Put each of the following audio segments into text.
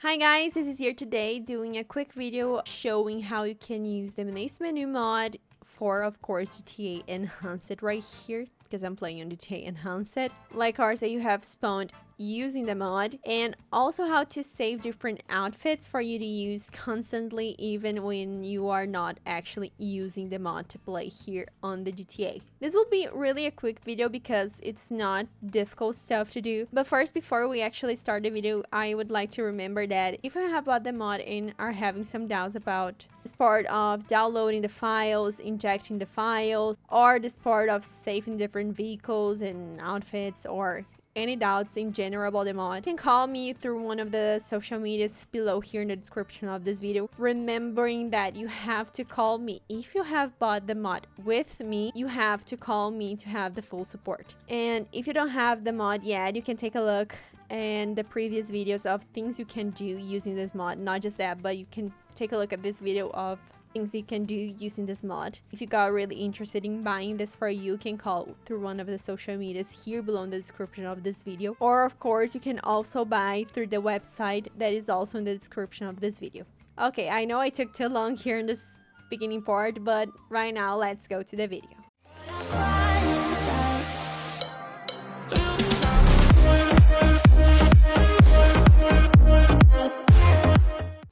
Hi guys, this is here today doing a quick video showing how you can use the Menace menu mod for, of course, GTA Enhanced right here, because I'm playing on GTA Enhanced, like cars that you have spawned using the mod, and also how to save different outfits for you to use constantly even when you are not actually using the mod to play here on the GTA. This will be really a quick video because it's not difficult stuff to do. But first, before we actually start the video, I would like to remember that if you have bought the mod and are having some doubts about this part of downloading the files, injecting the files, or this part of saving different vehicles and outfits, or any doubts in general about the mod, you can call me through one of the social medias below here in the description of this video. Remembering that you have to call me if you have bought the mod with me. You have to call me to have the full support. And if you don't have the mod yet, you can take a look and the previous videos of things you can do using this mod. Not just that, but you can take a look at this video of things you can do using this mod. If you got really interested in buying this for you can call through one of the social medias here below in the description of this video, or of course you can also buy through the website that is also in the description of this video. Okay, I know I took too long here in this beginning part, but right now let's go to the video.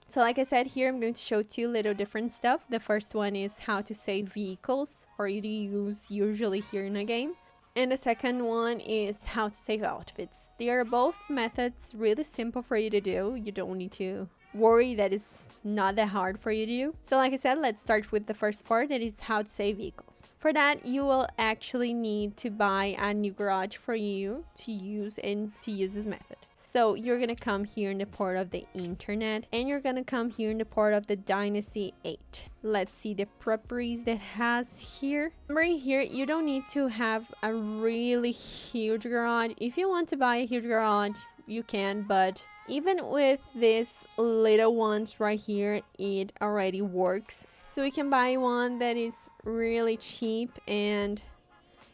So like I said, here I'm going to show two little different stuff. The first one is how to save vehicles for you to use usually here in a game. And the second one is how to save outfits. They are both methods really simple for you to do. You don't need to worry that it's not that hard for you to do. So like I said, let's start with the first part, that is how to save vehicles. For that, you will actually need to buy a new garage for you to use this method. So you're gonna come here in the part of the internet, and you're gonna come here in the part of the Dynasty 8. Let's see the properties that has here. Remember here, you don't need to have a really huge garage. If you want to buy a huge garage, you can, but even with these little ones right here, it already works. So you can buy one that is really cheap and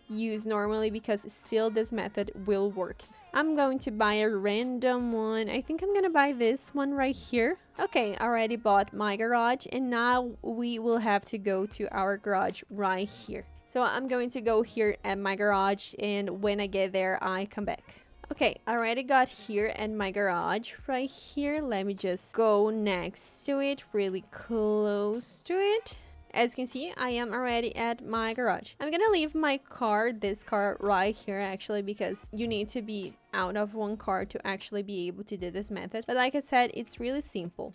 use normally, because still this method will work. I'm going to buy a random one. I think I'm gonna buy this one right here. Okay, I already bought my garage, and now we will have to go to our garage right here. So I'm going to go here at my garage, and when I get there, I come back. Okay, I already got here at my garage right here. Let me just go next to it, really close to it. As you can see, I am already at my garage. I'm gonna leave my car, this car right here actually, because you need to be out of one car to actually be able to do this method. But like I said, it's really simple.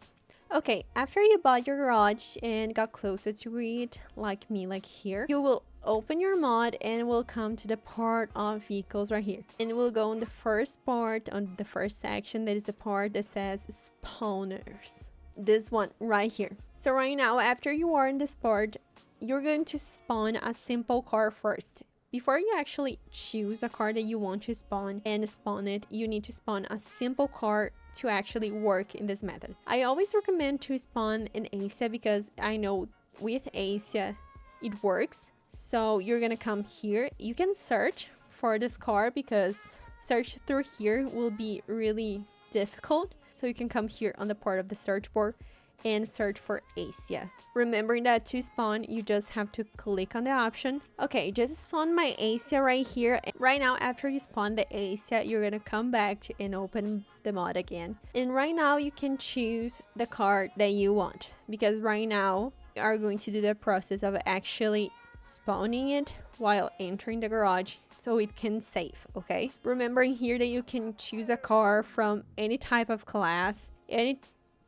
Okay, after you bought your garage and got closer to it, like me, like here, you will open your mod and will come to the part of vehicles right here. And we'll go on the first part, on the first section, that is the part that says spawners. This one right here. So right now, after you are in this part, you're going to spawn a simple car first. Before you actually choose a car that you want to spawn and spawn it, you need to spawn a simple car to actually work in this method. I always recommend to spawn an Asia, because I know with Asia it works. So you're gonna come here. You can search for this car, because search through here will be really difficult. So you can come here on the part of the search bar and search for Asia. Remembering that to spawn, you just have to click on the option. Okay, just spawn my Asia right here. Right now, after you spawn the Asia, you're gonna come back and open the mod again. And right now, you can choose the car that you want, because right now, we are going to do the process of actually spawning it while entering the garage so it can save. Okay, remembering here that you can choose a car from any type of class, any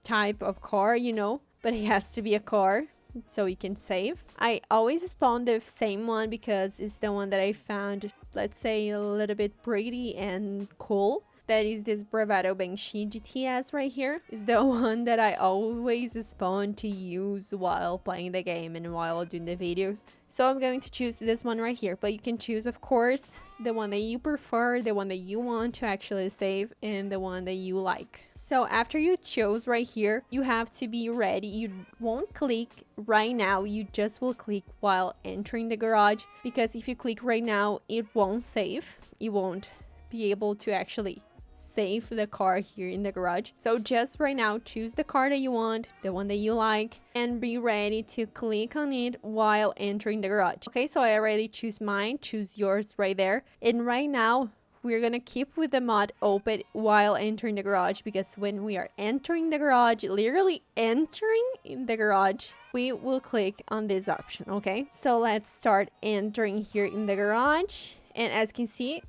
type of car, you know, but it has to be a car so you can save. I always spawn the same one because it's the one that I found, let's say, a little bit pretty and cool. That is this Bravado Banshee GTS right here. Is the one that I always spawn to use while playing the game and while doing the videos. So I'm going to choose this one right here. But you can choose, of course, the one that you prefer, the one that you want to actually save, and the one that you like. So after you chose right here, you have to be ready. You won't click right now. You just will click while entering the garage. Because if you click right now, it won't save. You won't be able to actually save the car here in the garage. So just right now, choose the car that you want, the one that you like, and be ready to click on it while entering the garage. Okay, so I already choose mine, choose yours right there. And right now, we're gonna keep with the mod open while entering the garage, because when we are entering the garage, literally entering in the garage, we will click on this option. Okay, so let's start entering here in the garage, and as you can see,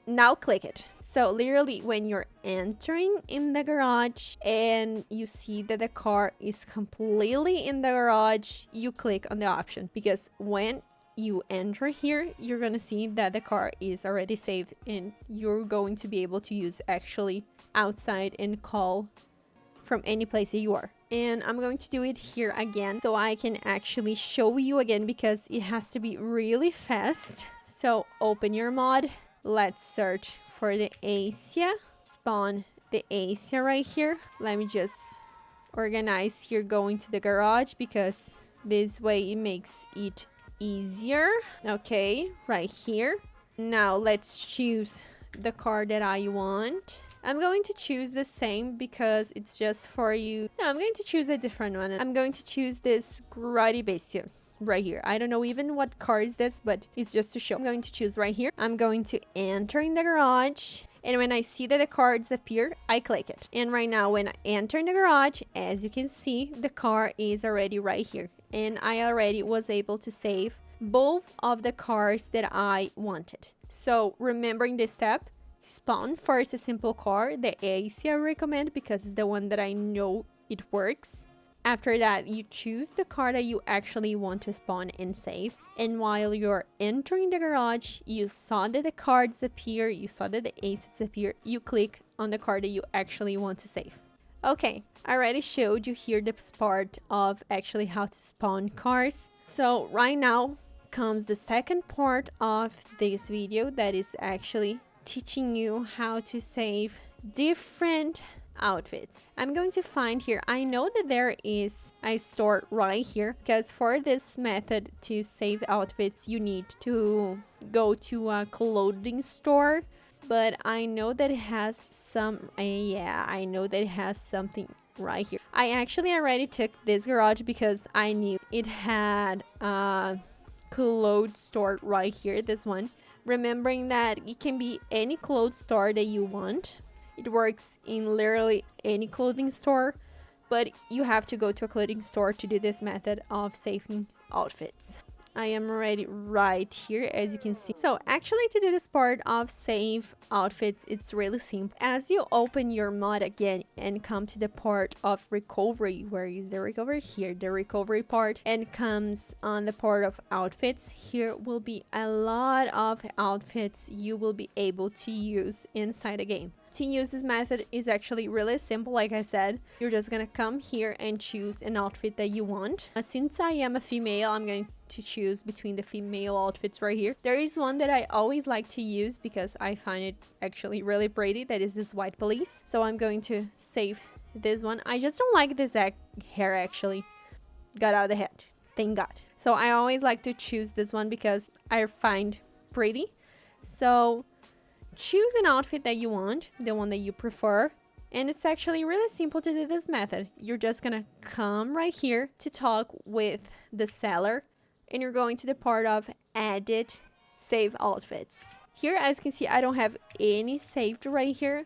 now click it. So literally when you're entering in the garage and you see that the car is completely in the garage, you click on the option, because when you enter here, you're gonna see that the car is already saved and you're going to be able to use actually outside and call from any place that you are. And I'm going to do it here again so I can actually show you again, because it has to be really fast. So open your mod, let's search for the Asia, spawn the Asia right here. Let me just organize here going to the garage, because this way it makes it easier. Okay, right here. Now let's choose the car that I want. I'm going to choose the same because it's just for you. No, I'm going to choose a different one. I'm going to choose this Grady Bestia right here. I don't know even what car is this, but it's just to show. I'm going to choose right here. I'm going to enter in the garage, and when I see that the car disappear, I click it. And right now when I enter in the garage, as you can see, the car is already right here, and I already was able to save both of the cars that I wanted. So remembering this step, spawn first a simple car, the AC I recommend because it's the one that I know it works. After that, you choose the car that you actually want to spawn and save. And while you're entering the garage, you saw that the car disappear, you saw that the AC disappear, you click on the car that you actually want to save. Okay, I already showed you here the part of actually how to spawn cars. So right now comes the second part of this video, that is actually teaching you how to save different outfits. I'm going to find here, I know that there is a store right here, because for this method to save outfits you need to go to a clothing store, but I know that it has some I know that it has something right here. I actually already took this garage because I knew it had a clothes store right here, this one. Remembering that it can be any clothes store that you want. It works in literally any clothing store, but you have to go to a clothing store to do this method of saving outfits. I am already right here, as you can see. So actually to do this part of save outfits, it's really simple. As you open your mod again and come to the part of recovery, where is the recovery? Here, the recovery part, and comes on the part of outfits. Here will be a lot of outfits you will be able to use inside the game. To use this method is actually really simple. Like I said, you're just gonna come here and choose an outfit that you want. Since I am a female, I'm going to choose between the female outfits right here. There is one that I always like to use because I find it actually really pretty. That is this white police. So I'm going to save this one. I just don't like this hair actually. Got out of the head. Thank God. So I always like to choose this one because I find pretty. So choose an outfit that you want, the one that you prefer, and it's actually really simple to do this method. You're just gonna come right here to talk with the seller, and you're going to the part of edit, save outfits. Here, as you can see, I don't have any saved right here.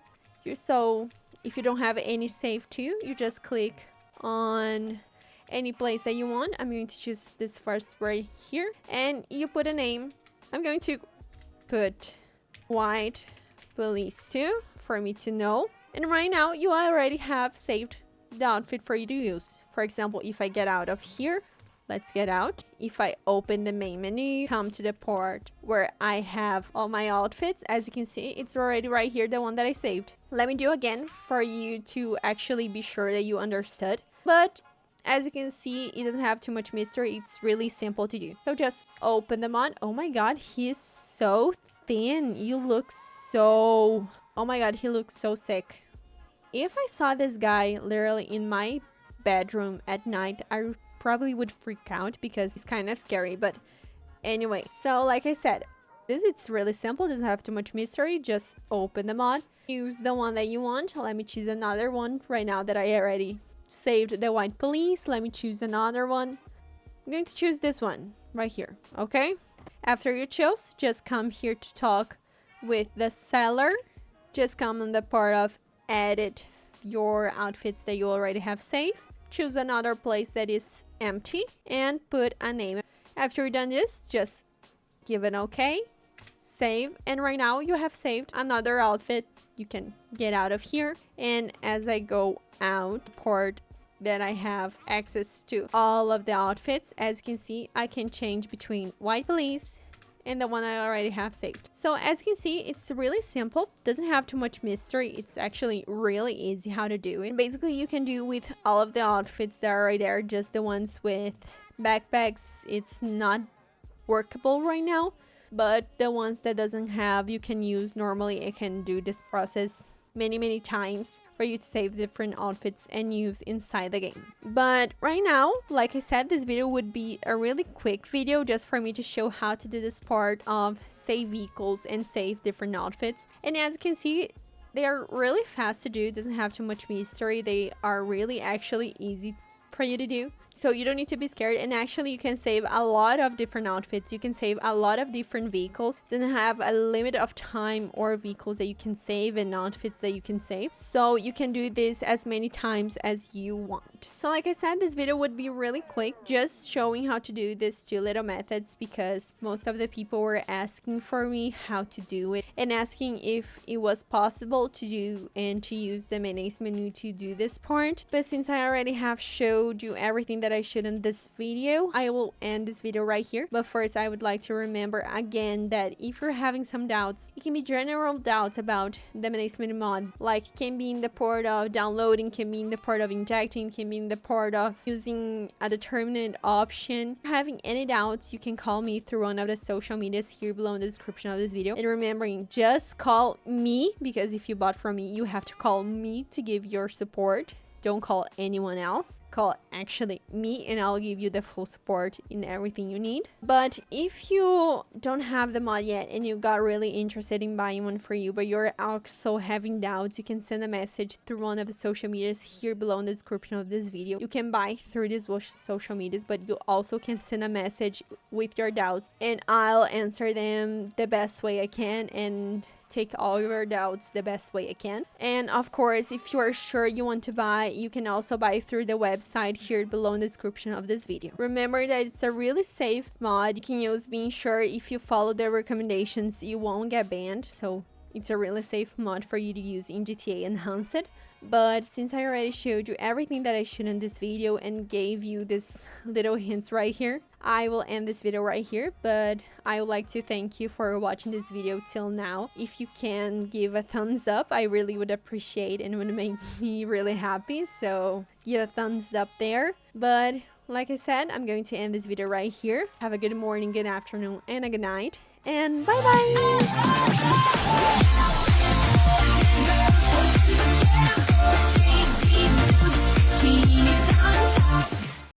So if you don't have any saved too, you just click on any place that you want. I'm going to choose this first right here, and you put a name. I'm going to put white police 2 for me to know, and right now you already have saved the outfit for you to use. For example, if I get out of here, let's get out. If I open the main menu, come to the part where I have all my outfits, as you can see, it's already right here, the one that I saved. Let me do again for you to actually be sure that you understood, but as you can see, it doesn't have too much mystery. It's really simple to do. So just open them on. Oh my god, he is so thin. You look so... Oh my god, he looks so sick. If I saw this guy literally in my bedroom at night, I probably would freak out because it's kind of scary. But anyway, so like I said, this. It's really simple, doesn't have too much mystery. Just open the mod, use the one that you want. Let me choose another one right now that I already saved the white police. Let me choose another one. I'm going to choose this one right here. Okay, after you chose, just come here to talk with the seller. Just come on the part of edit your outfits that you already have saved. Choose another place that is empty and put a name. After you're done this, just give an OK, save, and right now you have saved another outfit. You can get out of here, and as I go out port that I have access to all of the outfits, as you can see, I can change between white police and the one I already have saved. So as you can see, it's really simple, doesn't have too much mystery. It's actually really easy how to do it. Basically, you can do with all of the outfits that are right there, just the ones with backpacks. It's not workable right now, but the ones that doesn't have, you can use normally. It can do this process many times for you to save different outfits and use inside the game. But right now, like I said, this video would be a really quick video just for me to show how to do this part of save vehicles and save different outfits. And as you can see, they are really fast to do. It doesn't have too much mystery. They are really actually easy for you to do. So you don't need to be scared, and actually you can save a lot of different outfits. You can save a lot of different vehicles. It doesn't have a limit of time or vehicles that you can save and outfits that you can save. So you can do this as many times as you want. So like I said, this video would be really quick, just showing how to do these two little methods, because most of the people were asking for me how to do it and asking if it was possible to do and to use the Menace menu to do this part. But since I already have showed you everything that I should in this video, I will end this video right here. But first, I would like to remember again that if you're having some doubts, it can be general doubts about the Menace menu mod, like it can be in the part of downloading, can be in the part of injecting, can be in the part of using a determinate option. Having any doubts, you can call me through one of the social medias here below in the description of this video. And remembering, just call me, because if you bought from me, you have to call me to give your support. Don't call anyone else. Call actually me, and I'll give you the full support in everything you need. But if you don't have the mod yet and you got really interested in buying one for you, but you're also having doubts, you can send a message through one of the social medias here below in the description of this video. You can buy through these social medias, but you also can send a message with your doubts, and I'll answer them the best way I can and take all your doubts the best way I can. And of course, if you are sure you want to buy, you can also buy through the website here below in the description of this video. Remember that it's a really safe mod. You can use, being sure if you follow the recommendations, you won't get banned. So it's a really safe mod for you to use in GTA Enhanced. But since I already showed you everything that I should in this video and gave you this little hints right here, I will end this video right here. But I would like to thank you for watching this video till now. If you can give a thumbs up, I really would appreciate and would make me really happy. So give a thumbs up there. But like I said, I'm going to end this video right here. Have a good morning, good afternoon, and a good night. And bye bye!